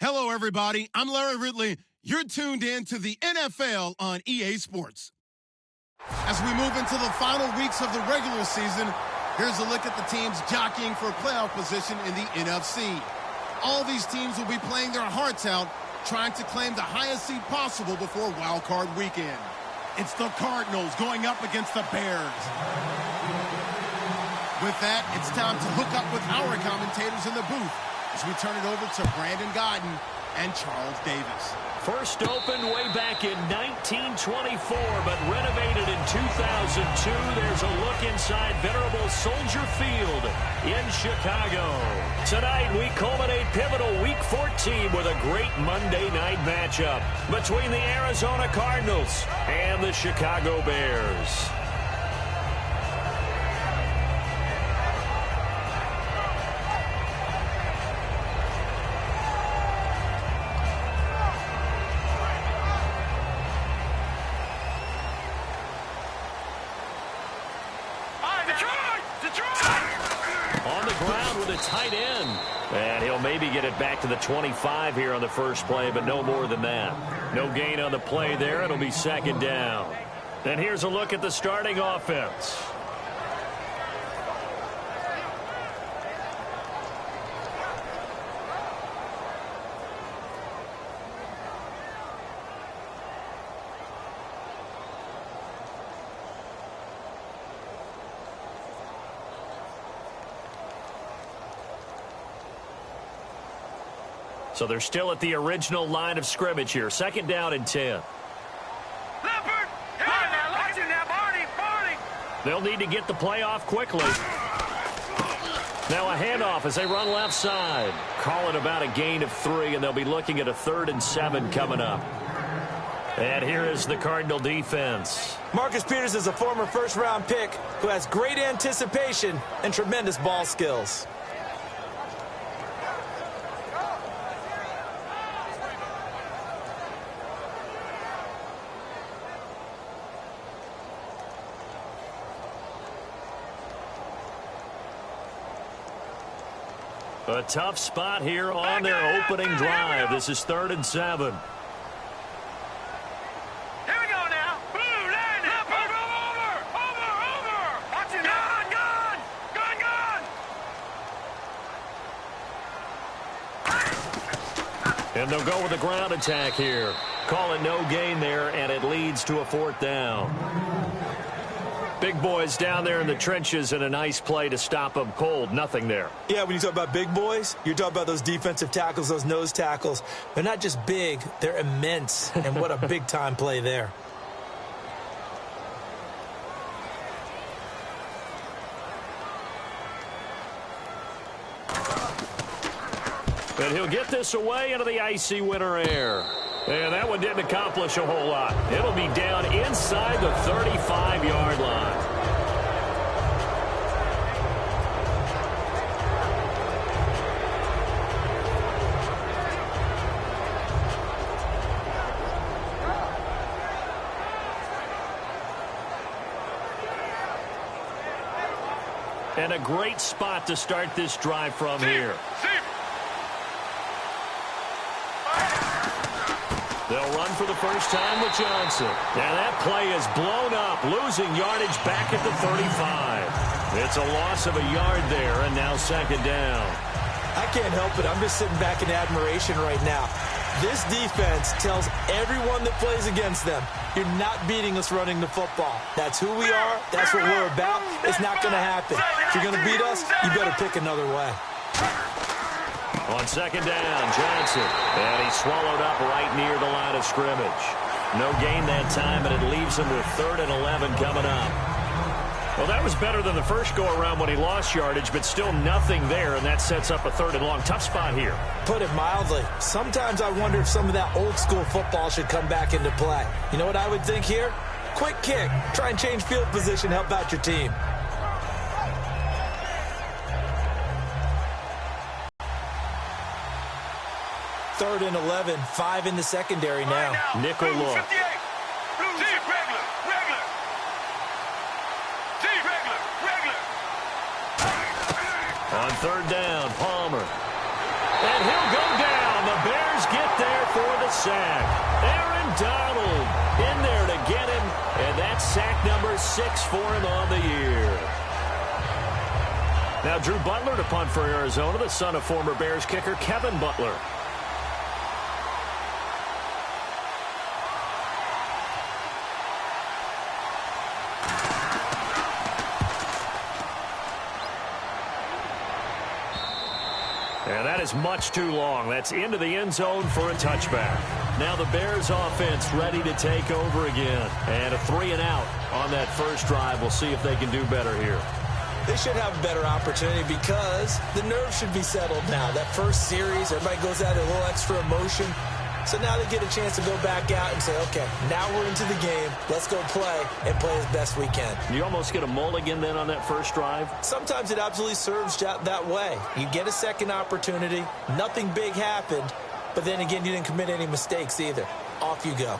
Hello, everybody. I'm Larry Ridley. You're tuned in to the NFL on EA Sports. As we move into the final weeks of the regular season, here's a look at the teams jockeying for playoff position in the NFC. All these teams will be playing their hearts out, trying to claim the highest seed possible before Wild Card Weekend. It's the Cardinals going up against the Bears. With that, it's time to hook up with our commentators in the booth as we turn it over to Brandon Godden and Charles Davis. First opened way back in 1924, but renovated in 2002. There's a look inside venerable Soldier Field in Chicago. Tonight, we culminate pivotal Week 14 with a great Monday night matchup between the Arizona Cardinals and the Chicago Bears. Tight end. And he'll maybe get it back to the 25 here on the first play, but no more than that. No gain on the play there. It'll be second down. And here's a look at the starting offense. So they're still at the original line of scrimmage here. Second down and 10. Leopard! Watch him now, Barney! They'll need to get the play off quickly. Now a handoff as they run left side. Call it about a gain of 3, and they'll be looking at a 3rd and 7 coming up. And here is the Cardinal defense. Marcus Peters is a former first-round pick who has great anticipation and tremendous ball skills. A tough spot here on their opening drive. This is 3rd and 7. Here we go now. Blue line up. Over. Watch it. Gun. And they'll go with the ground attack here. Call it no gain there, and it leads to a 4th down. Big boys down there in the trenches, and a nice play to stop them cold. Nothing there. Yeah, when you talk about big boys, you're talking about those defensive tackles, those nose tackles. They're not just big, they're immense. And what a big-time play there. And he'll get this away into the icy winter air. And that one didn't accomplish a whole lot. It'll be down inside the 35-yard line. And a great spot to start this drive from here. They'll run for the first time with Johnson. And that play is blown up, losing yardage back at the 35. It's a loss of a yard there, and now second down. I can't help it. I'm just sitting back in admiration right now. This defense tells everyone that plays against them, you're not beating us running the football. That's who we are. That's what we're about. It's not going to happen. If you're going to beat us, you better pick another way. On second down, Johnson. And he's swallowed up right near the line of scrimmage. No gain that time, and it leaves him with 3rd and 11 coming up. Well, that was better than the first go-around when he lost yardage, but still nothing there, and that sets up a 3rd and long. Tough spot here. Put it mildly. Sometimes I wonder if some of that old-school football should come back into play. You know what I would think here? Quick kick. Try and change field position, help out your team. Third and 11, 5 in the secondary now. Nickel look. On third down, Palmer. And he'll go down. The Bears Bears get there for the sack. Aaron Donald in there to get him, and that's sack number 6 for him on the year. Now Drew Butler to punt for Arizona, the son of former Bears kicker Kevin Butler. And that is much too long. That's into the end zone for a touchback. Now the Bears offense ready to take over again. And a 3-and-out on that first drive. We'll see if they can do better here. They should have a better opportunity because the nerves should be settled now. That first series, everybody goes out a little extra emotion. So now they get a chance to go back out and say, okay, now we're into the game. Let's go play and play as best we can. You almost get a mulligan then on that first drive? Sometimes it absolutely serves that way. You get a second opportunity. Nothing big happened. But then again, you didn't commit any mistakes either. Off you go. All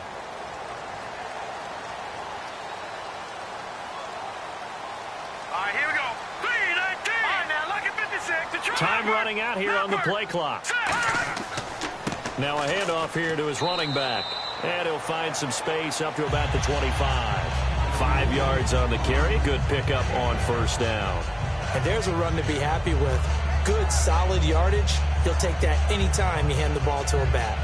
right, here we go. 3-19. All right, now, look at 56. Time running out here on the play clock. Now a handoff here to his running back. And he'll find some space up to about the 25. 5 yards on the carry. Good pickup on first down. And there's a run to be happy with. Good, solid yardage. He'll take that anytime you hand the ball to a back.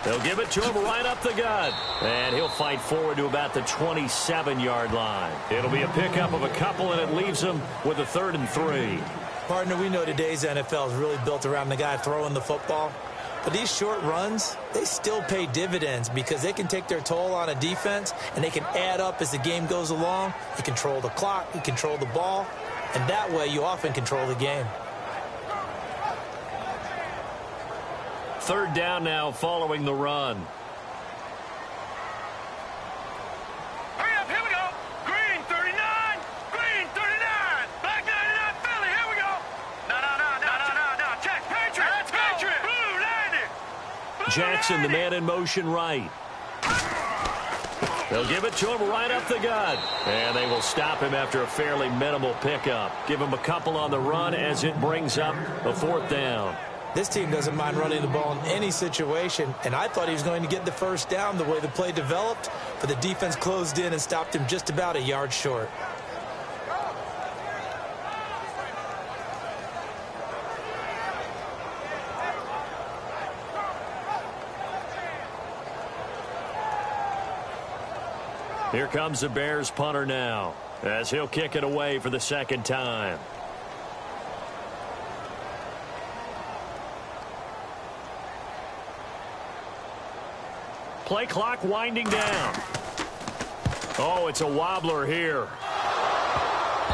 They'll give it to him right up the gut. And he'll fight forward to about the 27-yard line. It'll be a pickup of a couple, and it leaves him with a 3rd and 3. Partner, we know today's NFL is really built around the guy throwing the football. But these short runs, they still pay dividends because they can take their toll on a defense, and they can add up as the game goes along. You control the clock, you control the ball, and that way you often control the game. 3rd down now following the run. Hurry up, here we go. Green 39. Green 39. Black 99 Philly, here we go. No. Check. Patriot. Let's go. Patriot. Blue 90. Jackson, the man in motion right. They'll give it to him right up the gut. And they will stop him after a fairly minimal pickup. Give him a couple on the run as it brings up a 4th down. This team doesn't mind running the ball in any situation, and I thought he was going to get the first down the way the play developed, but the defense closed in and stopped him just about a yard short. Here comes the Bears punter now, as he'll kick it away for the 2nd time. Play clock winding down. Oh, it's a wobbler here.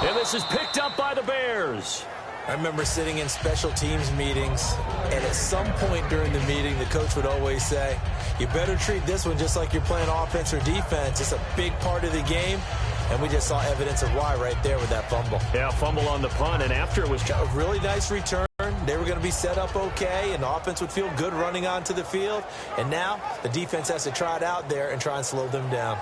And this is picked up by the Bears. I remember sitting in special teams meetings, and at some point during the meeting, the coach would always say, you better treat this one just like you're playing offense or defense. It's a big part of the game, and we just saw evidence of why right there with that fumble. Yeah, fumble on the punt, and after it was a really nice return. They were going to be set up okay, and the offense would feel good running onto the field. And now the defense has to try it out there and try and slow them down.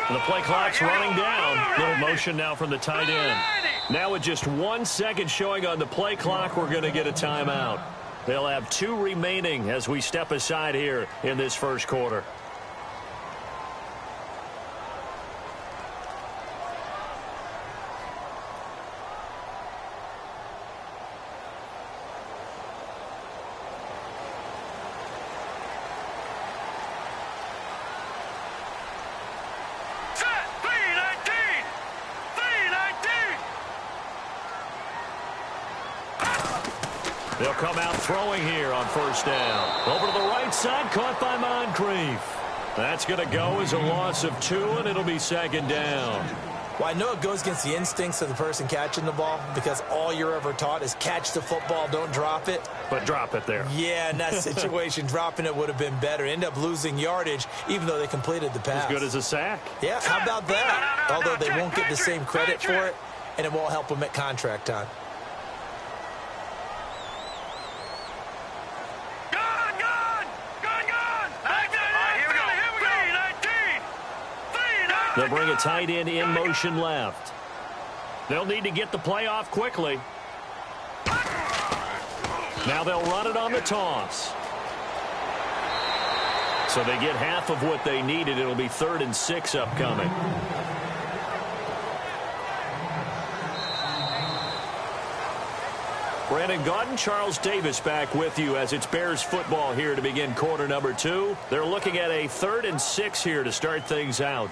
The play clock's running down. Little motion now from the tight end. Now with just 1 second showing on the play clock, we're going to get a timeout. They'll have 2 remaining as we step aside here in this first quarter. They'll come out throwing here on first down. Over to the right side, caught by Moncrief. That's going to go as a loss of 2, and it'll be second down. Well, I know it goes against the instincts of the person catching the ball because all you're ever taught is catch the football, don't drop it. But drop it there. Yeah, in that situation, dropping it would have been better. End up losing yardage, even though they completed the pass. As good as a sack. Yeah, how about that? Although they won't get the same credit for it, and it won't help them at contract time. They'll bring a tight end in motion left. They'll need to get the play off quickly. Now they'll run it on the toss. So they get half of what they needed. It'll be 3rd and 6 upcoming. Brandon Gaudin, Charles Davis back with you as it's Bears football here to begin quarter number 2. They're looking at a 3rd and 6 here to start things out.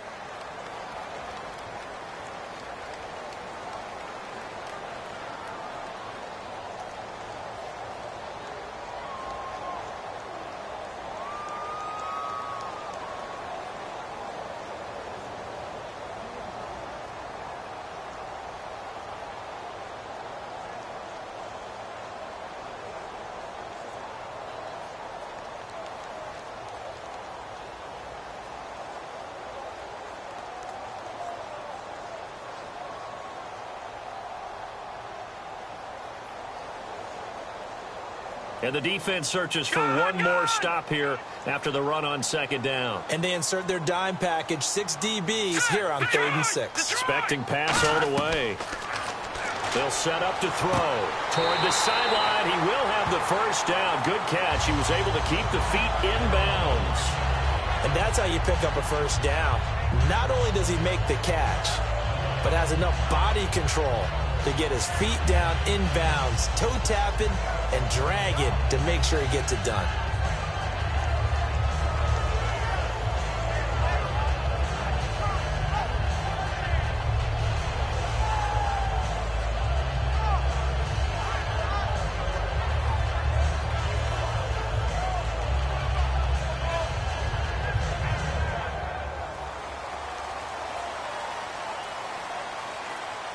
And the defense searches for one more stop here after the run on second down. And they insert their dime package, 6 DBs here on 3rd and 6. Expecting pass all the way. They'll set up to throw. Toward the sideline, he will have the first down. Good catch. He was able to keep the feet in bounds. And that's how you pick up a first down. Not only does he make the catch, but has enough body control to get his feet down in bounds, toe tapping and dragging to make sure he gets it done.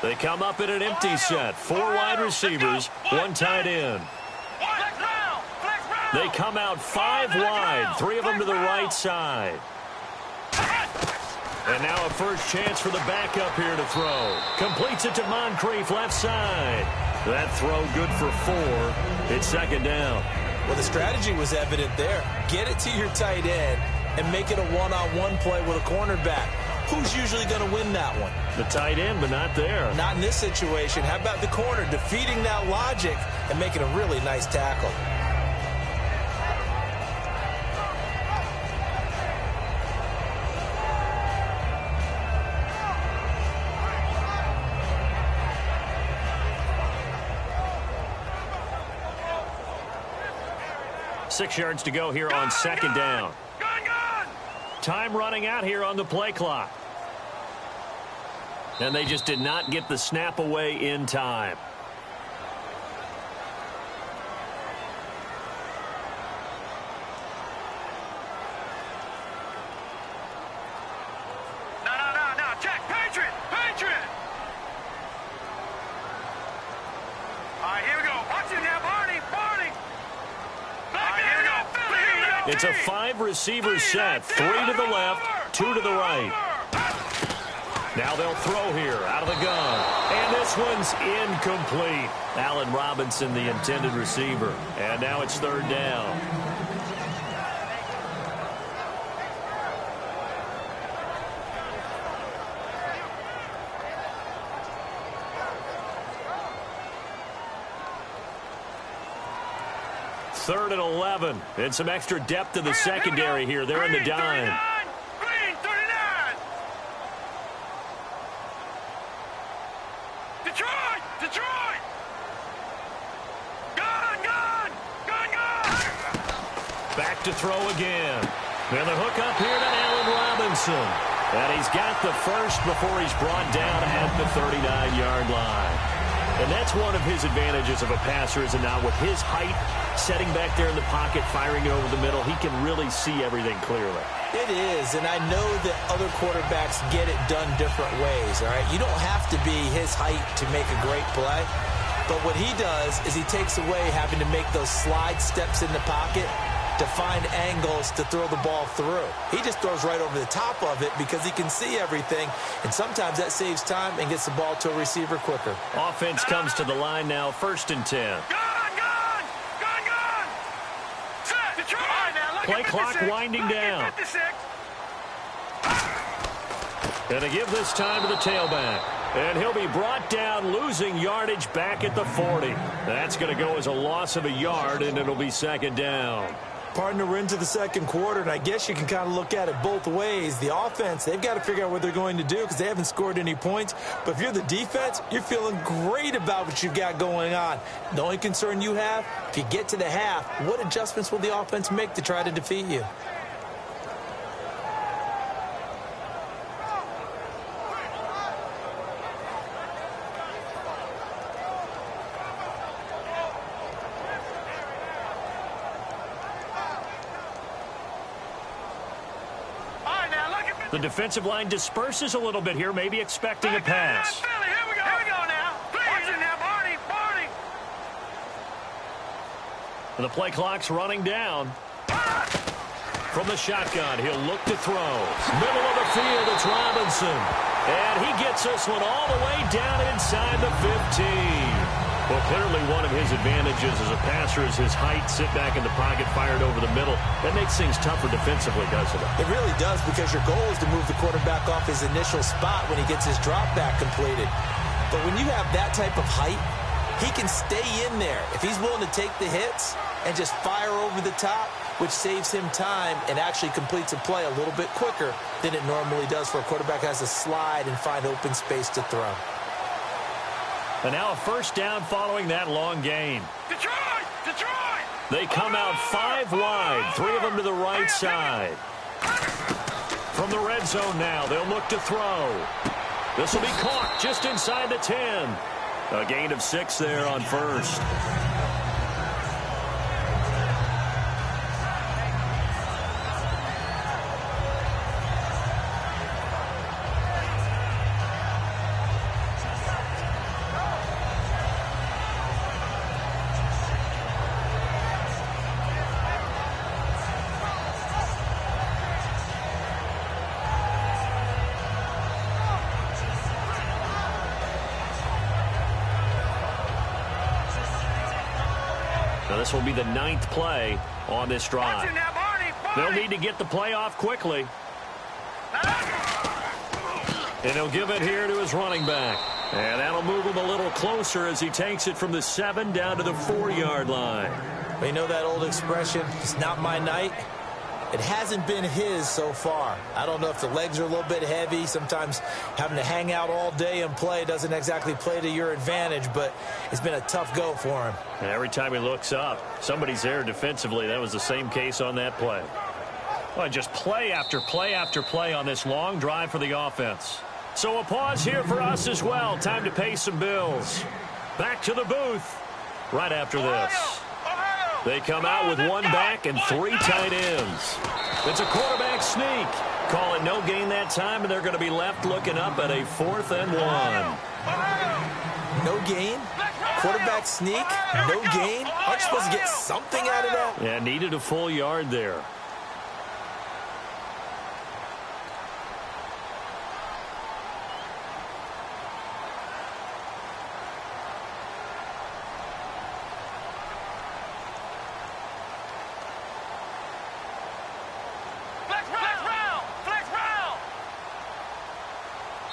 They come up in an empty set. 4 wide receivers, 1 tight end. They come out 5 wide, 3 of them to the right side. And now a first chance for the backup here to throw. Completes it to Moncrief, left side. That throw good for 4. It's second down. Well, the strategy was evident there. Get it to your tight end and make it a one-on-one play with a cornerback. Who's usually going to win that one? The tight end, but not there. Not in this situation. How about the corner defeating that logic and making a really nice tackle? Six yards to go here on second down. Time running out here on the play clock. And they just did not get the snap away in time. No. Check. Patriot. All right, here we go. Watch it now, Barney. Here we go. It's a 5-receiver set. 3 to the left, 2 to the right. Now they'll throw here out of the gun. And this one's incomplete. Allen Robinson, the intended receiver. And now it's 3rd down. Third and 11. And some extra depth to the secondary here. They're in the dime. Green 39. Detroit. Gun. Back to throw again. And the hook up here to Allen Robinson. And he's got the first before he's brought down at the 39-yard line. And that's one of his advantages of a passer, is it not? With his height, setting back there in the pocket, firing it over the middle, he can really see everything clearly. It is, and I know that other quarterbacks get it done different ways, all right? You don't have to be his height to make a great play, but what he does is he takes away having to make those slide steps in the pocket to find angles to throw the ball through. He just throws right over the top of it because he can see everything, and sometimes that saves time and gets the ball to a receiver quicker. Offense comes to the line now, 1st and 10. Play clock winding down. And they give this time to the tailback. And he'll be brought down, losing yardage back at the 40. That's going to go as a loss of a yard, and it'll be 2nd down. Partner, we're into the 2nd quarter, and I guess you can kind of look at it both ways. The offense, they've got to figure out what they're going to do because they haven't scored any points. But if you're the defense, you're feeling great about what you've got going on. The only concern you have, if you get to the half, what adjustments will the offense make to try to defeat you? The defensive line disperses a little bit here, maybe expecting a pass. Here we go now. Watch it now, Barney. The play clock's running down. From the shotgun, he'll look to throw. Middle of the field, it's Robinson. And he gets this one all the way down inside the 15. Well, clearly one of his advantages as a passer is his height. Sit back in the pocket, fired over the middle. That makes things tougher defensively, doesn't it? It really does, because your goal is to move the quarterback off his initial spot when he gets his drop back completed. But when you have that type of height, he can stay in there if he's willing to take the hits and just fire over the top, which saves him time and actually completes a play a little bit quicker than it normally does for a quarterback who has to slide and find open space to throw. And now a 1st down following that long gain. Detroit! They come out 5 wide, 3 of them to the right side. From the red zone now, they'll look to throw. This will be caught just inside the 10. A gain of 6 there on 1st. This will be the 9th play on this drive. They'll need to get the play off quickly. And he'll give it here to his running back. And that'll move him a little closer as he takes it from the 7 down to the 4-yard line. You know that old expression, it's not my night? It hasn't been his so far. I don't know if the legs are a little bit heavy. Sometimes having to hang out all day and play doesn't exactly play to your advantage, but it's been a tough go for him. And every time he looks up, somebody's there defensively. That was the same case on that play. Well, just play after play after play on this long drive for the offense. So a pause here for us as well. Time to pay some bills. Back to the booth right after this. They come out with 1 back and 3 tight ends. It's a quarterback sneak. Call it no gain that time, and they're going to be left looking up at a 4th and 1. No gain? Quarterback sneak? No gain? Aren't you supposed to get something out of that? Yeah, needed a full yard there.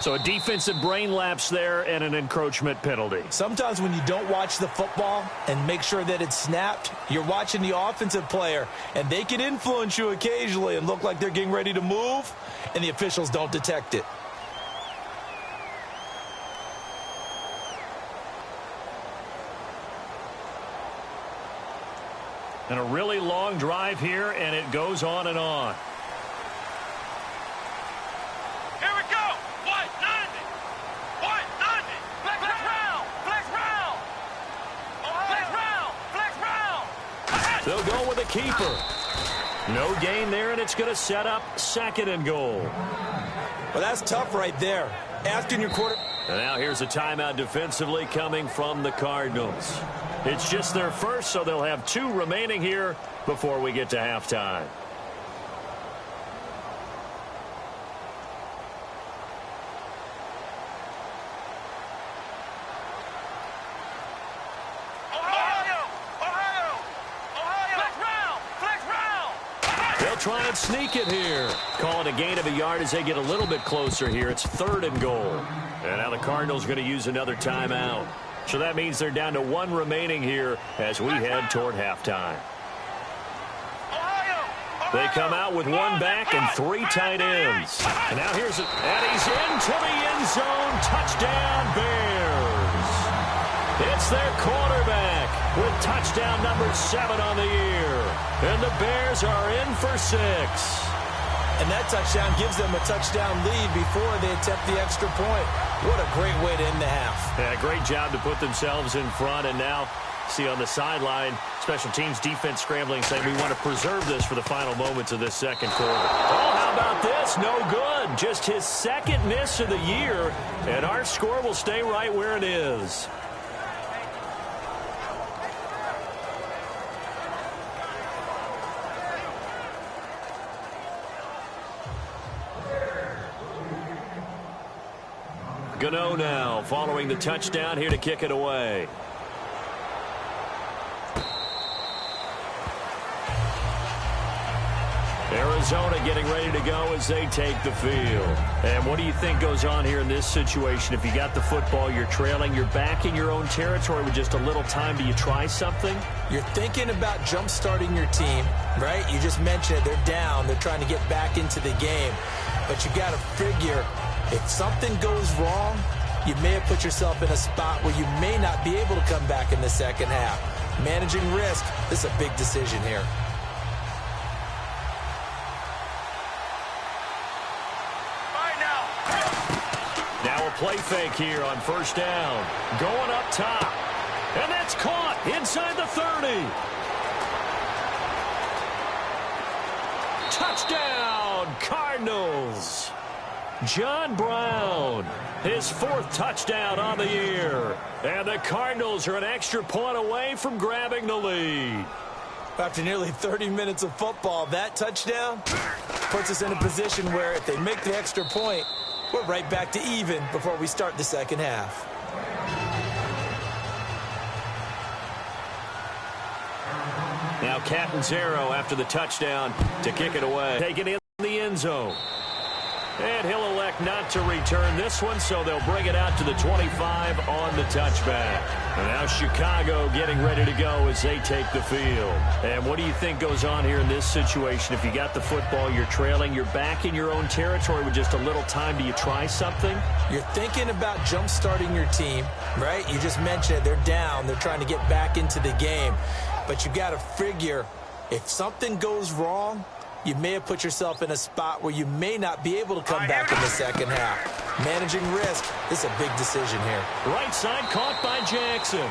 So a defensive brain lapse there and an encroachment penalty. Sometimes when you don't watch the football and make sure that it's snapped, you're watching the offensive player, and they can influence you occasionally and look like they're getting ready to move, and the officials don't detect it. And a really long drive here, and it goes on and on. Here we go. White 90. White 90. Flex round. Flex round. They'll go with a keeper. No gain there, and it's going to set up 2nd and goal. Well, that's tough right there. Asking your quarter. And now here's a timeout defensively coming from the Cardinals. It's just their first, so they'll have 2 remaining here before we get to halftime. Try and sneak it here. Calling a gain of a yard as they get a little bit closer here. It's 3rd and goal. And now the Cardinals going to use another timeout. So that means they're down to 1 remaining here as we head toward halftime. They come out with 1 back and 3 tight ends. And now here's it. And he's into the end zone. Touchdown, Bears. It's their quarterback with touchdown number 7 on the year. And the Bears are in for 6. And that touchdown gives them a touchdown lead before they attempt the extra point. What a great way to end the half. Yeah, great job to put themselves in front. And now, see on the sideline, special teams defense scrambling, saying we want to preserve this for the final moments of this 2nd quarter. Oh, how about this? No good. Just his 2nd miss of the year. And our score will stay right where it is. Gano now following the touchdown here to kick it away. Arizona getting ready to go as they take the field. And what do you think goes on here in this situation? If you got the football, you're trailing, you're back in your own territory with just a little time. Do you try something? You're thinking about jump-starting your team, right? You just mentioned it. They're down. They're trying to get back into the game. But you got to figure, if something goes wrong, you may have put yourself in a spot where you may not be able to come back in the 2nd half. Managing risk, this is a big decision here. Now a play fake here on 1st down. Going up top. And that's caught inside the 30. Touchdown, Cardinals. John Brown, his 4th touchdown on the year. And the Cardinals are an extra point away from grabbing the lead. After nearly 30 minutes of football, that touchdown puts us in a position where if they make the extra point, we're right back to even before we start the 2nd half. Now Catanzaro after the touchdown to kick it away. Taken in the end zone. And he'll elect not to return this one, so they'll bring it out to the 25 on the touchback. And now Chicago getting ready to go as they take the field. And what do you think goes on here in this situation? If you got the football, you're trailing, you're back in your own territory with just a little time. Do you try something? You're thinking about jump-starting your team, right? You just mentioned it. They're down. They're trying to get back into the game. But you got to figure, if something goes wrong, you may have put yourself in a spot where you may not be able to come back in the 2nd half. Managing risk is a big decision here. Right side caught by Jackson.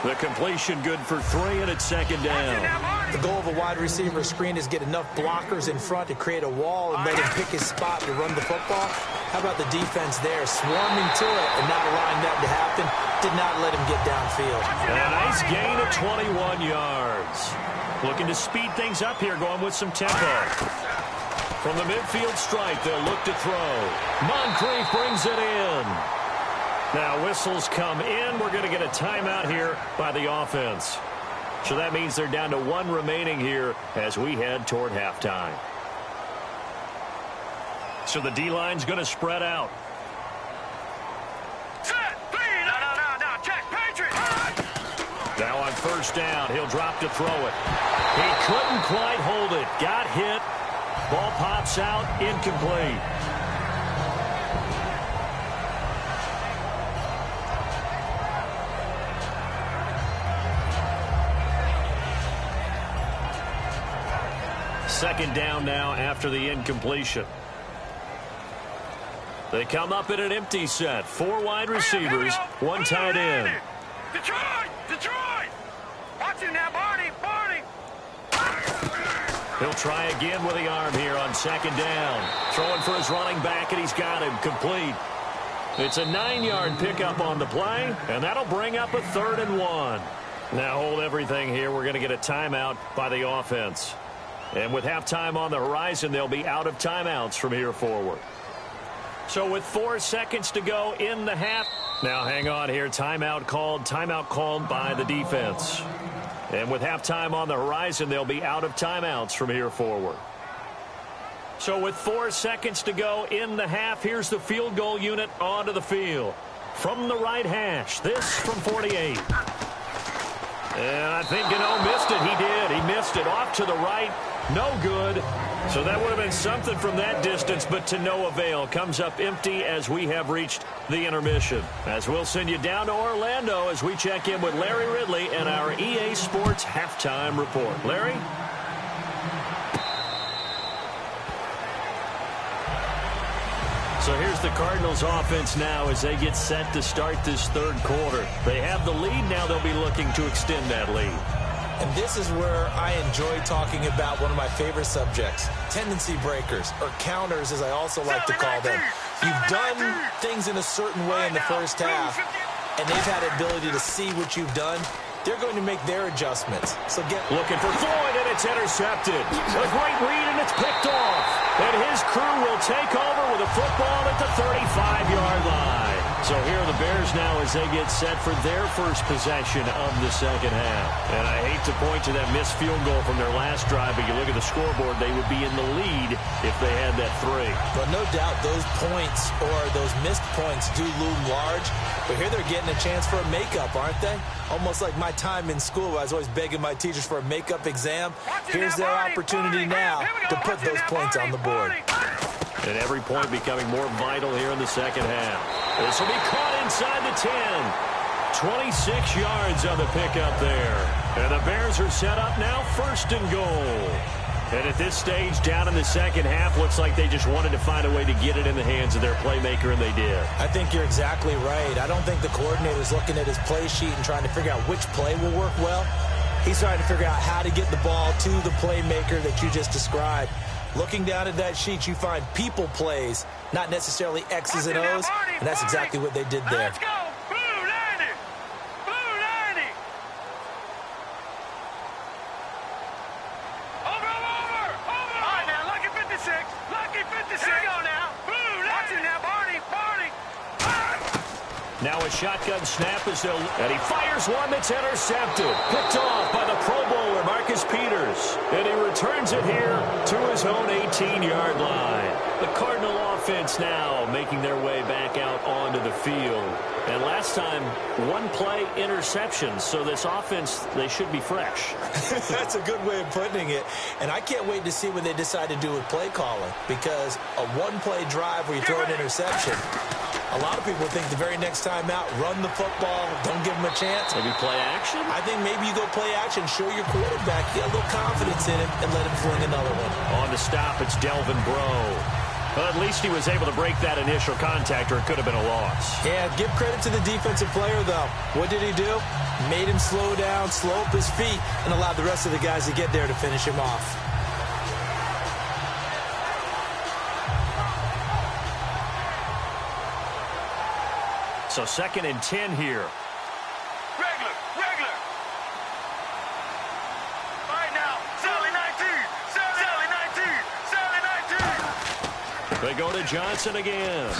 The completion good for 3, and it's 2nd down. The goal of a wide receiver screen is get enough blockers in front to create a wall and let him pick his spot to run the football. How about the defense there, swarming to it and not allowing that to happen? Did not let him get downfield. And a nice gain of 21 yards. Looking to speed things up here, going with some tempo. From the midfield stripe, they'll look to throw. Moncrief brings it in. Now whistles come in. We're going to get a timeout here by the offense. So that means they're down to 1 remaining here as we head toward halftime. So the D-line's going to spread out. Now on 1st down, he'll drop to throw it. He couldn't quite hold it. Got hit. Ball pops out, incomplete. Second down now after the incompletion. They come up in an empty set. 4 wide receivers, 1 tight end. Detroit! Detroit! Watch it now, Barney! Barney! He'll try again with the arm here on second down. Throwing for his running back, and he's got him complete. It's a 9-yard pickup on the play, and that'll bring up a 3rd and 1. Now hold everything here. We're going to get a timeout by the offense. And with halftime on the horizon, they'll be out of timeouts from here forward. So with 4 seconds to go in the half. Now hang on here. Timeout called by the defense. And with halftime on the horizon, they'll be out of timeouts from here forward. So with 4 seconds to go in the half, here's the field goal unit onto the field. From the right hash, this from 48. And I think Gano missed it. He did. He missed it off to the right. No good. So that would have been something from that distance, but to no avail. Comes up empty as we have reached the intermission. As we'll send you down to Orlando as we check in with Larry Ridley and our EA Sports Halftime Report. Larry? So here's the Cardinals offense now as they get set to start this 3rd quarter. They have the lead. Now they'll be looking to extend that lead. And this is where I enjoy talking about one of my favorite subjects, tendency breakers, or counters as I also like to call them. You've done things in a certain way in the first half, and they've had the ability to see what you've done. They're going to make their adjustments. So looking for Floyd, and it's intercepted. A great read, and it's picked off. And his crew will take over with a football at the 35-yard line. So here are the Bears now as they get set for their first possession of the second half. And I hate to point to that missed field goal from their last drive, but you look at the scoreboard, they would be in the lead if they had that 3. But no doubt those points or those missed points do loom large. But here they're getting a chance for a makeup, aren't they? Almost like my time in school, I was always begging my teachers for a makeup exam. Here's their opportunity now to put those points on the board. And every point becoming more vital here in the second half. This will be caught inside the 10. 26 yards on the pickup there. And the Bears are set up now 1st and goal. And at this stage, down in the second half, looks like they just wanted to find a way to get it in the hands of their playmaker, and they did. I think you're exactly right. I don't think the coordinator's looking at his play sheet and trying to figure out which play will work well. He's trying to figure out how to get the ball to the playmaker that you just described. Looking down at that sheet, you find people plays, not necessarily X's and O's, and that's exactly what they did there. Let's go! Blue 90! Blue 90! Over! All right, now, lucky 56. Lucky 56. Here we go now. Blue 90! Watch it now, Barney! Now a shotgun snap as they'll... And he fires one that's intercepted. Picked off by the Pro Bowler, Marcus Peters. And he returns it here to his own 18-yard line. The Cardinal offense now making their way back out onto the field. And last time, 1 play interception. So this offense, they should be fresh. That's a good way of putting it. And I can't wait to see what they decide to do with play calling. Because a 1-play drive where you throw an interception... A lot of people think the very next time out, run the football, don't give them a chance. Maybe play action? I think maybe you go play action, show your quarterback, get a little confidence in him, and let him fling another one. On the stop, it's Delvin Breaux. Well, at least he was able to break that initial contact, or it could have been a loss. Yeah, give credit to the defensive player, though. What did he do? Made him slow down, slow up his feet, and allowed the rest of the guys to get there to finish him off. So 2nd and 10 here. Regular. All right, now, Sally 19. They go to Johnson again.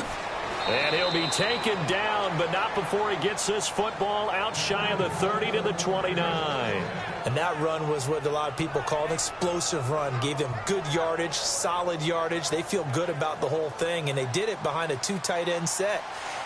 And he'll be taken down, but not before he gets this football out shy of the 30 to the 29. And that run was what a lot of people call an explosive run. Gave them good yardage, solid yardage. They feel good about the whole thing, and they did it behind a 2 tight end set.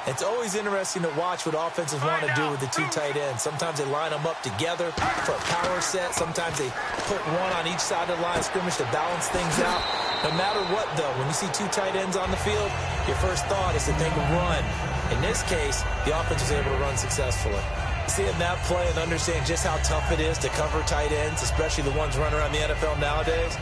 It's always interesting to watch what offenses want to do with the 2 tight ends. Sometimes they line them up together for a power set. Sometimes they put one on each side of the line of scrimmage to balance things out. No matter what, though, when you see 2 tight ends on the field, your first thought is to think of run. In this case, the offense was able to run successfully. Seeing that play and understanding just how tough it is to cover tight ends, especially the ones running around the NFL nowadays,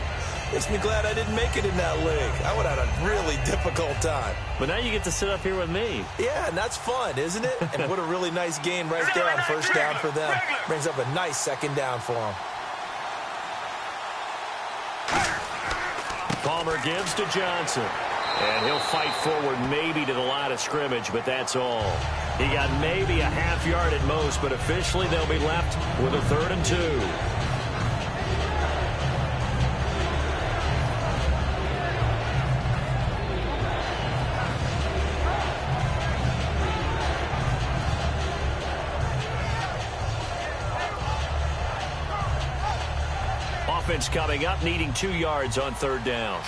makes me glad I didn't make it in that league. I would have had a really difficult time. But now you get to sit up here with me. Yeah, and that's fun, isn't it? And what a really nice game right there on first down for them. Brings up a nice 2nd down for them. Palmer gives to Johnson. And he'll fight forward maybe to the line of scrimmage, but that's all. He got maybe a half yard at most, but officially they'll be left with a 3rd and 2. Offense coming up, needing 2 yards on 3rd down.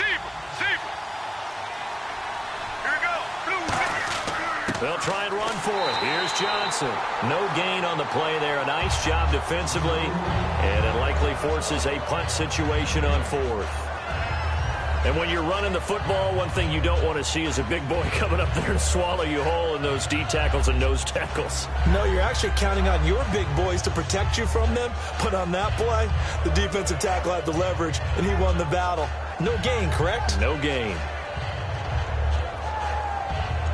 They'll try and run for it. Here's Johnson. No gain on the play there. A nice job defensively. And it likely forces a punt situation on 4th. And when you're running the football, one thing you don't want to see is a big boy coming up there to swallow you whole in those D tackles and nose tackles. No, you're actually counting on your big boys to protect you from them. But on that play, the defensive tackle had the leverage, and he won the battle. No gain, correct? No gain.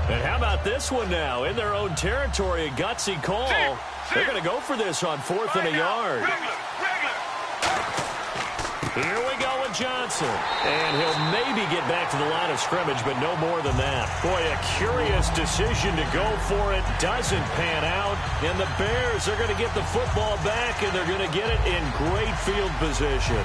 And how about this one now? In their own territory, a gutsy call. They're going to go for this on 4th and a yard. Here we go with Johnson. And he'll maybe get back to the line of scrimmage, but no more than that. Boy, a curious decision to go for it. Doesn't pan out. And the Bears are going to get the football back, and they're going to get it in great field position.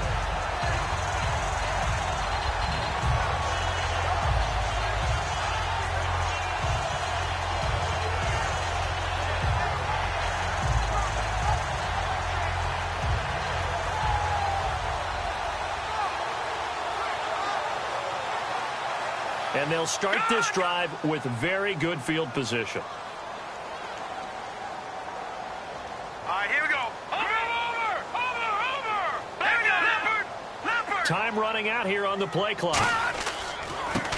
And they'll start this drive with very good field position. All right, here we go. Over. Time running out here on the play clock.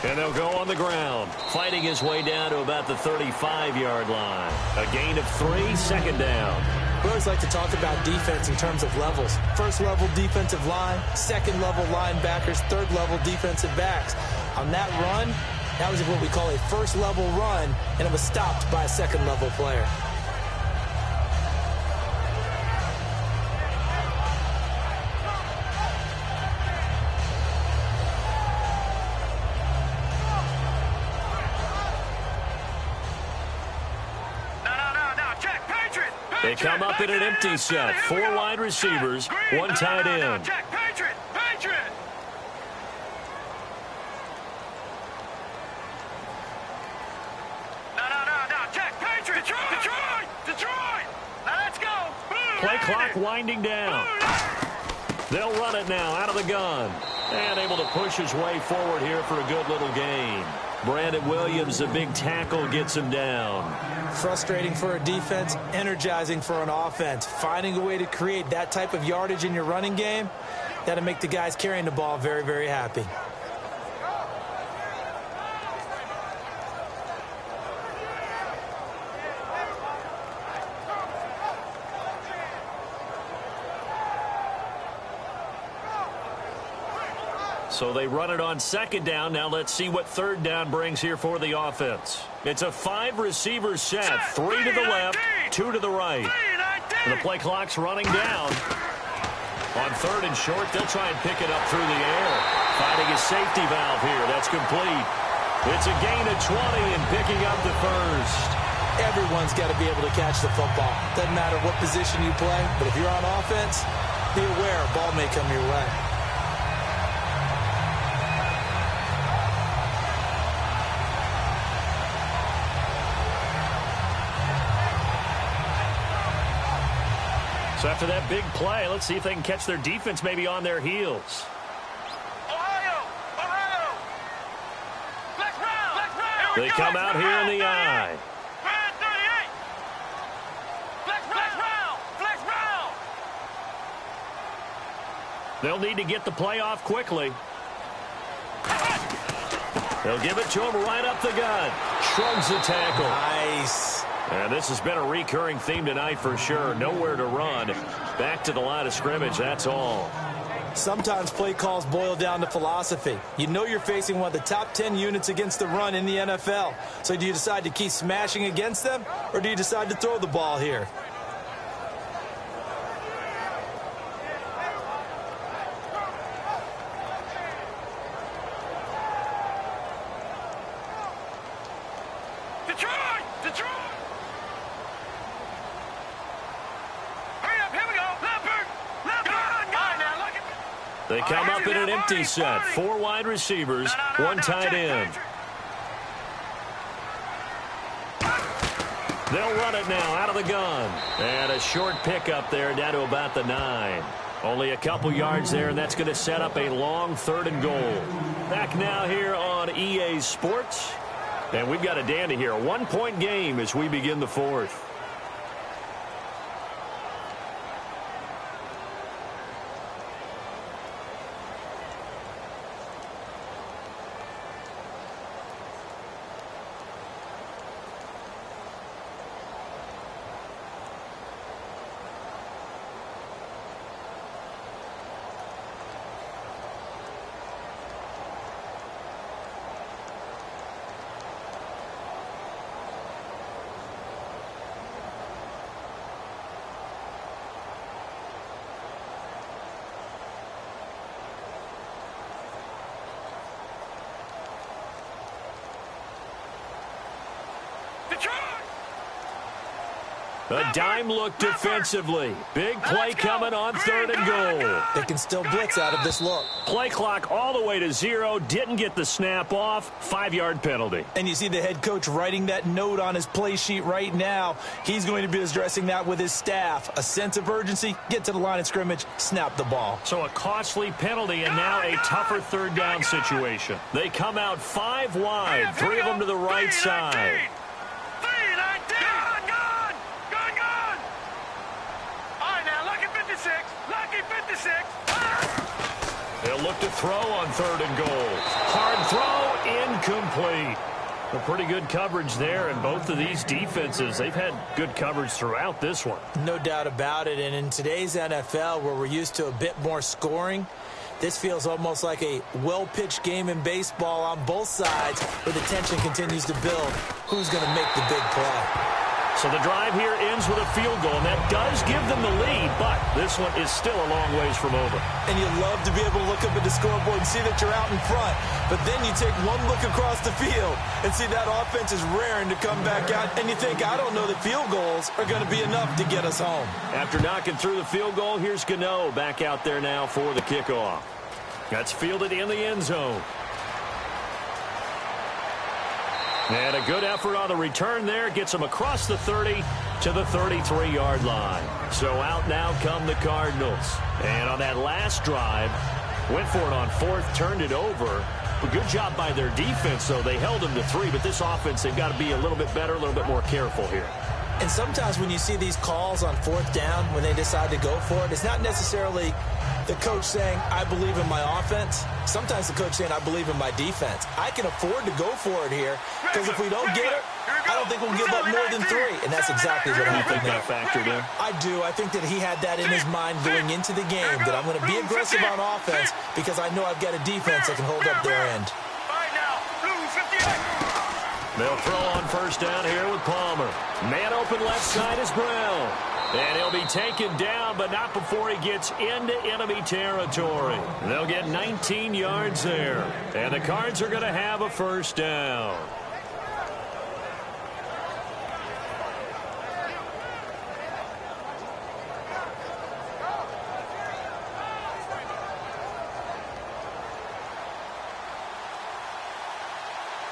And they'll go on the ground, fighting his way down to about the 35-yard line. A gain of 3, 2nd down. We always like to talk about defense in terms of levels. 1st level defensive line, 2nd level linebackers, 3rd level defensive backs. On that run, that was what we call a 1st level run, and it was stopped by a 2nd level player. They come up in an empty set. 4 wide receivers, 1 tight end. Check, Patriot. No, check, Patriot. Detroit. Now let's go. Play clock winding down. They'll run it now out of the gun. And able to push his way forward here for a good little gain. Brandon Williams, a big tackle, gets him down. Frustrating for a defense, energizing for an offense. Finding a way to create that type of yardage in your running game, that'll make the guys carrying the ball very, very happy. So they run it on 2nd down. Now let's see what 3rd down brings here for the offense. It's a 5-receiver set. 3 to the left, 2 to the right. And the play clock's running down. On 3rd and short, they'll try and pick it up through the air. Finding a safety valve here. That's complete. It's a gain of 20 and picking up the 1st. Everyone's got to be able to catch the football. Doesn't matter what position you play, but if you're on offense, be aware a ball may come your way. So after that big play, let's see if they can catch their defense maybe on their heels. Ohio. Let's round. They come out here in the eye. Flex 38. Flex round. They'll need to get the play off quickly. They'll give it to him right up the gut. Shrugs the tackle. Nice. And this has been a recurring theme tonight for sure. Nowhere to run. Back to the line of scrimmage, that's all. Sometimes play calls boil down to philosophy. You know you're facing one of the top 10 units against the run in the NFL. So do you decide to keep smashing against them, or do you decide to throw the ball here? Detroit! Hurry up, here we go! Leopard! Leopard! All right, now, look at... They come up in an empty set. 4 wide receivers, 1 tight end. They'll run it now out of the gun. And a short pickup there down to about the 9. Only a couple yards there, and that's going to set up a long 3rd and goal. Back now here on EA Sports. And we've got a dandy here. A 1-point game as we begin the 4th. A dime look defensively. Big play coming on 3rd and goal. They can still blitz out of this look. Play clock all the way to 0. Didn't get the snap off. 5-yard penalty. And you see the head coach writing that note on his play sheet right now. He's going to be addressing that with his staff. A sense of urgency, get to the line of scrimmage, snap the ball. So a costly penalty and now a tougher 3rd down situation. They come out 5 wide, 3 of them to the right side. They'll look to throw on 3rd and goal. Hard throw, incomplete. A pretty good coverage there, and both of these defenses, they've had good coverage throughout this one. No doubt about it, and in today's NFL, where we're used to a bit more scoring, this feels almost like a well-pitched game in baseball on both sides, where the tension continues to build. Who's going to make the big play? So the drive here ends with a field goal, and that does give them the lead, but this one is still a long ways from over. And you love to be able to look up at the scoreboard and see that you're out in front, but then you take one look across the field and see that offense is raring to come back out, and you think, I don't know that field goals are going to be enough to get us home. After knocking through the field goal, here's Gano back out there now for the kickoff. That's fielded in the end zone. And a good effort on the return there. Gets him across the 30 to the 33-yard line. So out now come the Cardinals. And on that last drive, went for it on 4th, turned it over. A good job by their defense, though. They held him to 3, but this offense, they've got to be a little bit better, a little bit more careful here. And sometimes when you see these calls on 4th down, when they decide to go for it, it's not necessarily the coach saying, I believe in my offense. Sometimes the coach saying, I believe in my defense. I can afford to go for it here, because if we don't get it, I don't think we'll give up more than 3. And that's exactly what happened there. That factored in? I do. I think that he had that in his mind going into the game, that I'm going to be aggressive on offense because I know I've got a defense that can hold up their end. They'll throw on 1st down here with Palmer. Man open left side is Brown. And he'll be taken down, but not before he gets into enemy territory. They'll get 19 yards there. And the Cards are going to have a 1st down.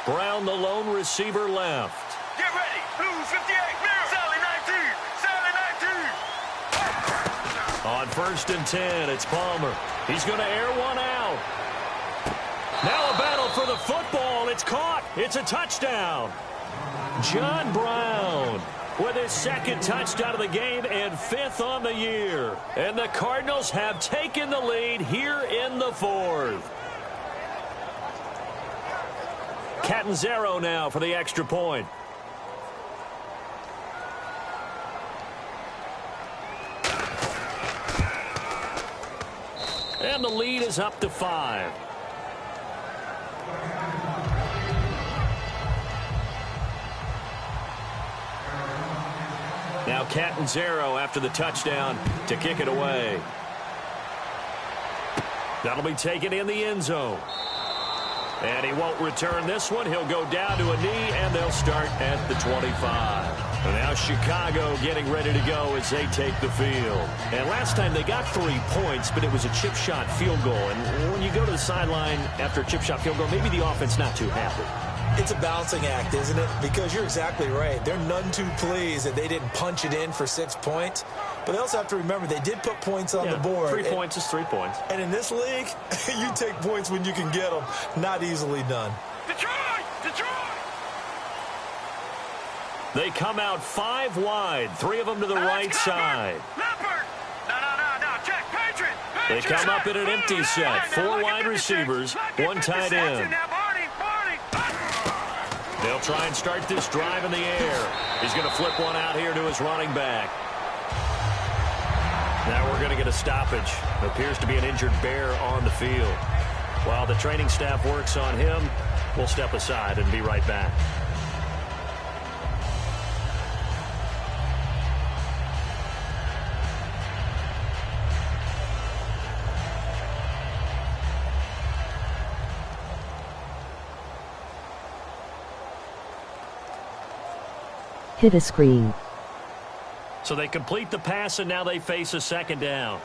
Brown, the lone receiver, left. Get ready. Blue 58. Sally 19. Sally 19. On 1st and 10, it's Palmer. He's going to air one out. Now a battle for the football. It's caught. It's a touchdown. John Brown with his 2nd touchdown of the game and 5th on the year. And the Cardinals have taken the lead here in the 4th. Catanzaro now for the extra point. And the lead is up to 5. Now Catanzaro after the touchdown to kick it away. That'll be taken in the end zone. And he won't return this one. He'll go down to a knee, and they'll start at the 25. And now Chicago getting ready to go as they take the field. And last time they got 3 points, but it was a chip shot field goal. And when you go to the sideline after a chip shot field goal, maybe the offense not too happy. It's a balancing act, isn't it? Because you're exactly right. They're none too pleased that they didn't punch it in for 6 points. But they also have to remember they did put points on the board. 3 points is 3 points. And in this league, you take points when you can get them. Not easily done. Detroit! Detroit! They come out 5 wide, 3 of them to the right side. Leopard! No, check, Patriot! They come up in an empty set. 4 wide receivers, 1 tight end. They'll try and start this drive in the air. He's going to flip one out here to his running back. Now we're going to get a stoppage. Appears to be an injured bear on the field. While the training staff works on him, we'll step aside and be right back. Hit a screen. So they complete the pass, and now they face a second down.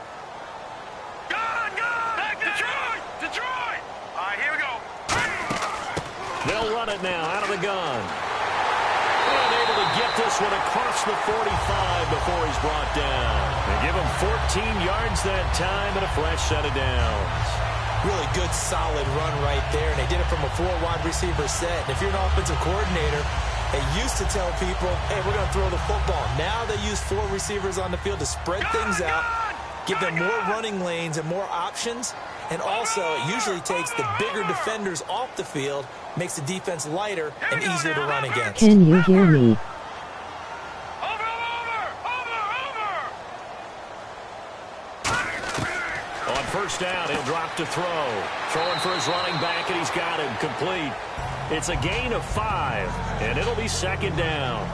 Gun! Back Detroit! Detroit! All right, here we go. They'll run it now out of the gun. And able to get this one across the 45 before he's brought down. They give him 14 yards that time and a fresh set of downs. Really good, solid run right there. And they did it from a 4 wide receiver set. And if you're an offensive coordinator, they used to tell people, hey, we're going to throw the football. Now they use 4 receivers on the field to spread things out, give them more running lanes and more options. And also, it usually takes the bigger defenders off the field, makes the defense lighter and easier to run against. Can you hear me? On first down, he'll drop to throw. Throwing for his running back, and he's got him complete. It's a gain of 5, and it'll be second down.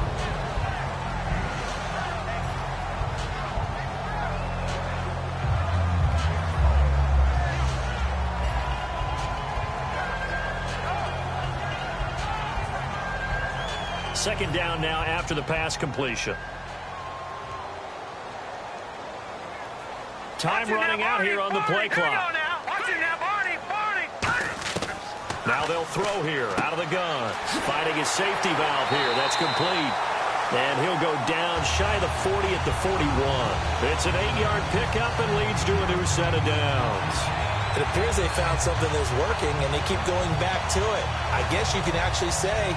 Second down now after the pass completion. Time running out here on the play clock. Now they'll throw here out of the gun. Finding his safety valve here. That's complete. And he'll go down shy of the 40 at the 41. It's an 8-yard pickup and leads to a new set of downs. It appears they found something that's working, and they keep going back to it. I guess you can actually say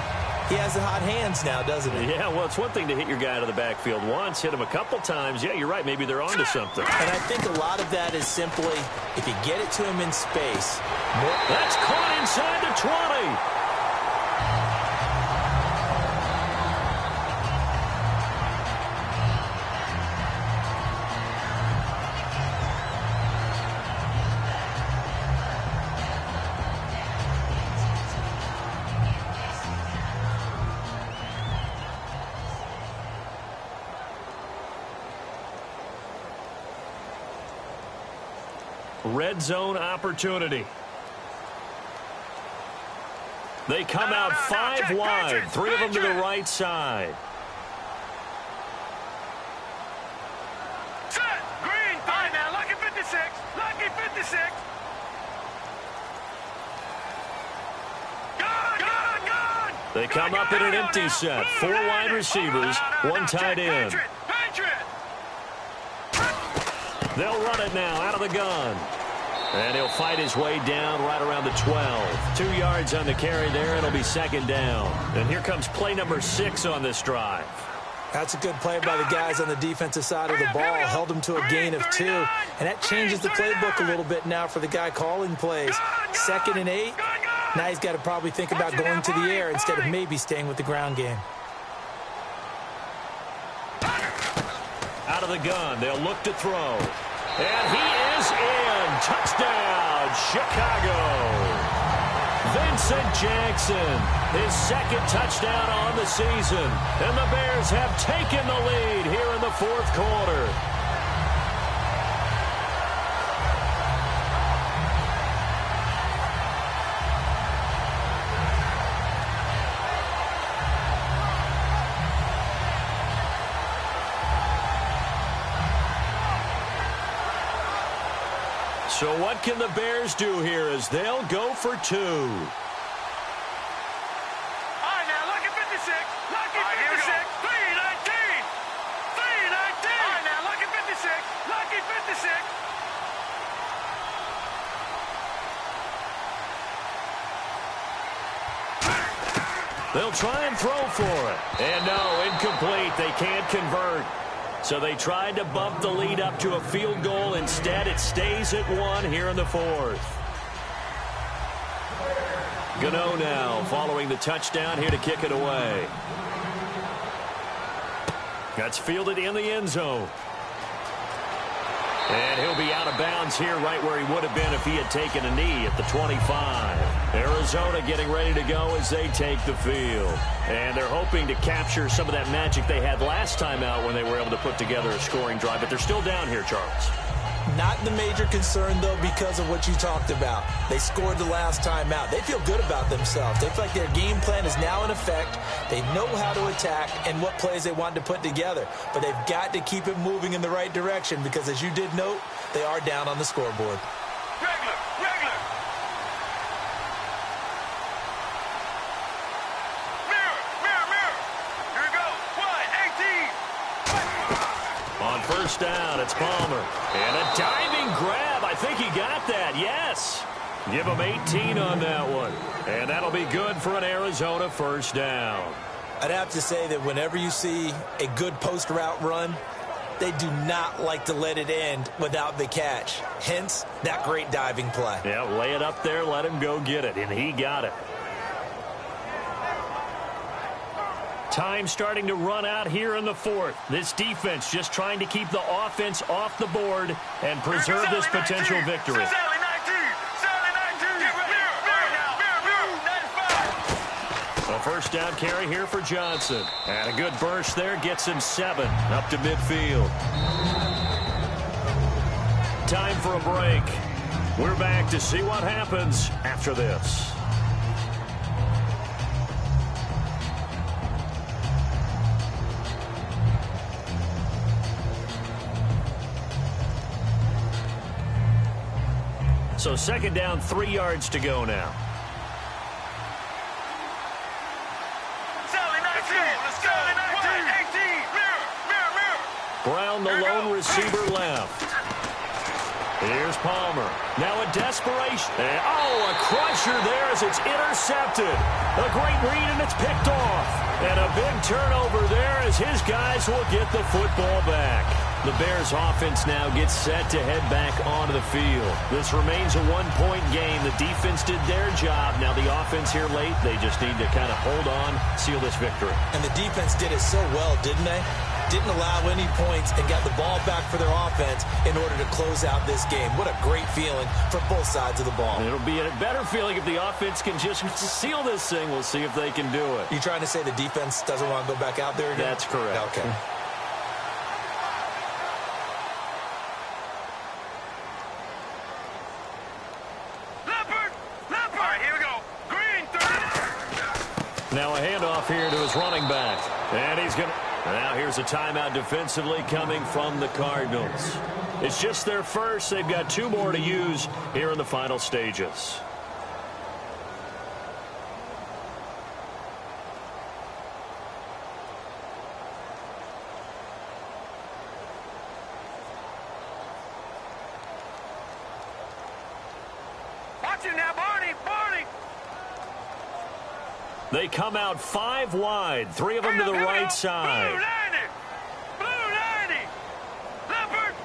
he has the hot hands now, doesn't he? Yeah, well, it's one thing to hit your guy out of the backfield once, hit him a couple times. Yeah, you're right. Maybe they're onto something. And I think a lot of that is simply, if you get it to him in space. That's caught inside the 20. Red zone opportunity. They come out 5 wide, 3 of them to the right side. Set, green, fine now, lucky 56, lucky 56. Gun! They come up in an empty set, 4 wide receivers, 1 tight end. Patriot! They'll run it now out of the gun. And he'll fight his way down right around the 12. 2 yards on the carry there. It'll be second down. And here comes play number 6 on this drive. That's a good play by the guys on the defensive side of the ball. Held them to a gain of 2. And that changes the playbook a little bit now for the guy calling plays. 2nd and 8. Now he's got to probably think about going to the air instead of maybe staying with the ground game. Out of the gun. They'll look to throw. And he is in. Touchdown, Chicago. Vincent Jackson, his 2nd touchdown on the season. And the Bears have taken the lead here in the 4th quarter. So what can the Bears do here as they'll go for 2? All right, now, lucky 56. Lucky 56. 319. 319. All right, now, lucky 56. Lucky 56. They'll try and throw for it. And no, incomplete. They can't convert. So they tried to bump the lead up to a field goal. Instead, it stays at 1 here in the 4th. Gano now following the touchdown here to kick it away. That's fielded in the end zone. And he'll be out of bounds here right where he would have been if he had taken a knee at the 25. Arizona getting ready to go as they take the field. And they're hoping to capture some of that magic they had last time out when they were able to put together a scoring drive. But they're still down here, Charles. Not the major concern, though, because of what you talked about. They scored the last time out. They feel good about themselves. They feel like their game plan is now in effect. They know how to attack and what plays they want to put together. But they've got to keep it moving in the right direction because, as you did note, they are down on the scoreboard. Regular. Mirror. Here we go. 18. On first down, it's Palmer. And a diving grab. I think he got that. Yes. Give him 18 on that one. And that'll be good for an Arizona first down. I'd have to say that whenever you see a good post route run, they do not like to let it end without the catch. Hence, that great diving play. Yeah, lay it up there, let him go get it. And he got it. Time starting to run out here in the 4th. This defense just trying to keep the offense off the board and preserve this potential victory. Sally 19. Get ready. Mirror. A first down carry here for Johnson. And a good burst there gets him 7 up to midfield. Time for a break. We're back to see what happens after this. So second down, 3 yards to go now. Sally 19. Let's go. 18. Mirror. Brown, the lone receiver left. Here's Palmer. Now a desperation. And, a crusher there as it's intercepted. A great read, and it's picked off. And a big turnover there as his guys will get the football back. The Bears offense now gets set to head back onto the field. This remains a one-point game. The defense did their job. Now the offense here late, they just need to kind of hold on, seal this victory. And the defense did it so well, didn't they? Didn't allow any points and got the ball back for their offense in order to close out this game. What a great feeling for both sides of the ball. It'll be a better feeling if the offense can just seal this thing. We'll see if they can do it. You trying to say the defense doesn't want to go back out there again? That's correct. Okay. All right, here we go. Green 30. Now a handoff here to his running back. And he's going to... Now here's a timeout defensively coming from the Cardinals. It's just their first. They've got 2 more to use here in the final stages. Watch it now, Barney. They come out 5 wide. 3 of them to the right side. Blue 90. Leopard.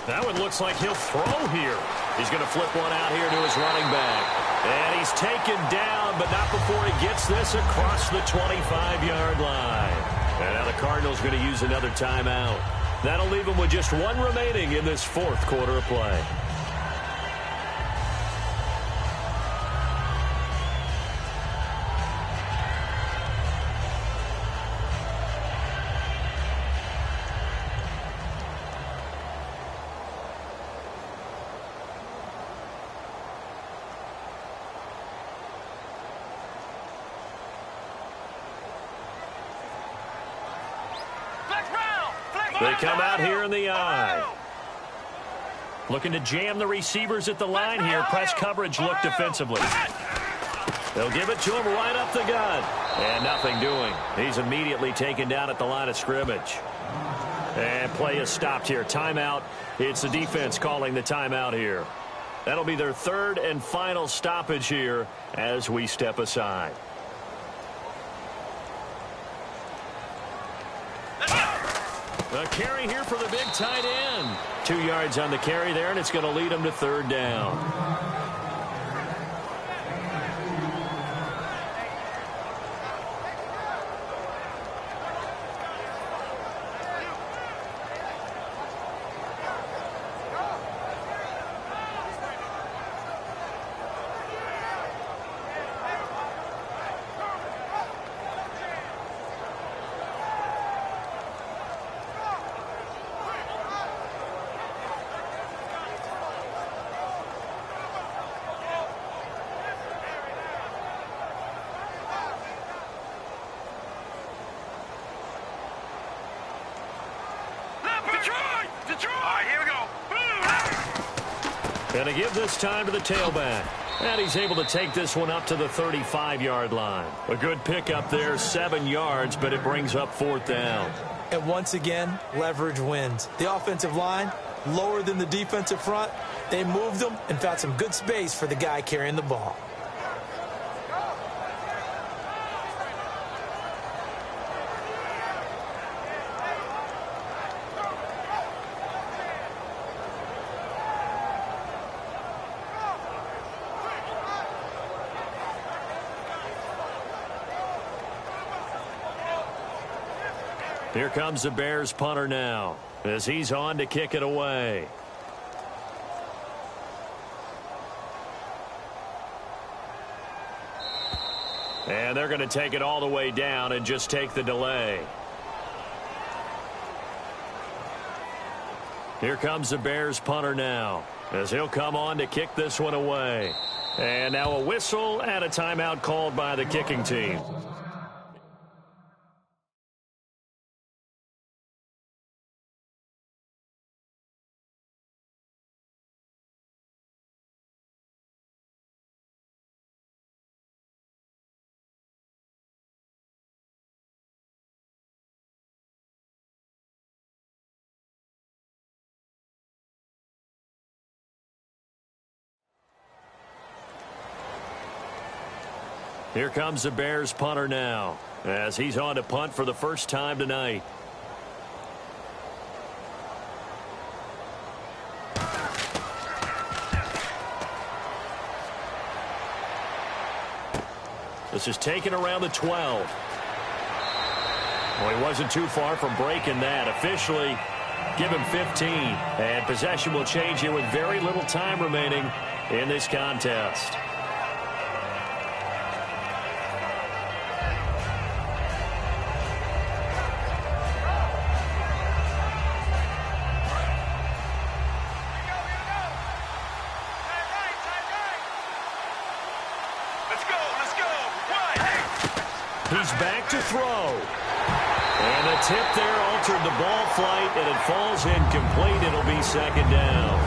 That one looks like he'll throw here. He's going to flip one out here to his running back. And he's taken down, but not before he gets this across the 25-yard line. And now the Cardinals going to use another timeout. That'll leave them with just 1 remaining in this 4th quarter of play. They come out here in the eye. Looking to jam the receivers at the line here. Press coverage look defensively. They'll give it to him right up the gut. And nothing doing. He's immediately taken down at the line of scrimmage. And play is stopped here. Timeout. It's the defense calling the timeout here. That'll be their third and final stoppage here as we step aside. A carry here for the big tight end. 2 yards on the carry there, and it's going to lead them to third down. Detroit! All right, here we go. And to give this time to the tailback. And he's able to take this one up to the 35-yard line. A good pickup there, 7 yards, but it brings up fourth down. And once again, leverage wins. The offensive line, lower than the defensive front. They moved them and found some good space for the guy carrying the ball. Here comes the Bears punter now as he's on to kick it away. And they're going to take it all the way down and just take the delay. Here comes the Bears punter now as he'll come on to kick this one away. And now a whistle and a timeout called by the kicking team. Here comes the Bears punter now as he's on to punt for the first time tonight. This is taken around the 12. Well, he wasn't too far from breaking that. Officially, give him 15. And possession will change here with very little time remaining in this contest. He's back to throw. And the tip there altered the ball flight, and it falls incomplete. It'll be second down.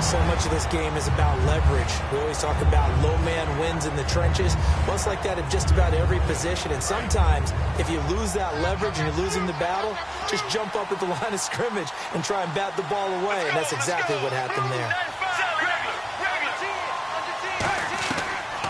So much of this game is about leverage. We always talk about low man wins in the trenches. Well, it's like that in just about every position. And sometimes, if you lose that leverage and you're losing the battle, just jump up at the line of scrimmage and try and bat the ball away. And that's exactly what happened there.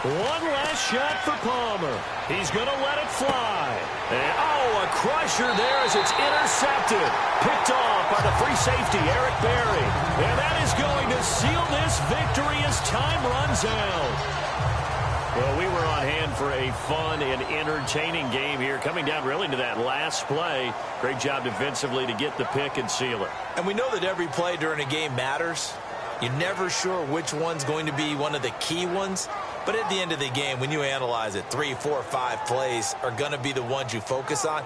One last shot for Palmer. He's going to let it fly. And, oh, a crusher there as it's intercepted. Picked off by the free safety, Eric Berry. And that is going to seal this victory as time runs out. Well, we were on hand for a fun and entertaining game here, coming down really to that last play. Great job defensively to get the pick and seal it. And we know that every play during a game matters. You're never sure which one's going to be one of the key ones. But at the end of the game, when you analyze it, 3, 4, 5 plays are going to be the ones you focus on.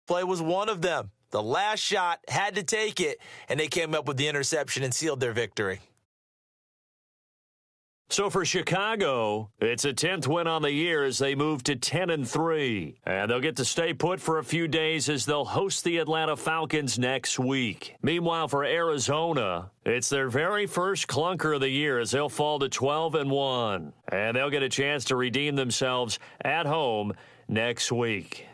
Play was one of them. The last shot had to take it, and they came up with the interception and sealed their victory. So for Chicago, it's a 10th win on the year as they move to 10-3. And they'll get to stay put for a few days as they'll host the Atlanta Falcons next week. Meanwhile, for Arizona, it's their very first clunker of the year as they'll fall to 12-1. And they'll get a chance to redeem themselves at home next week.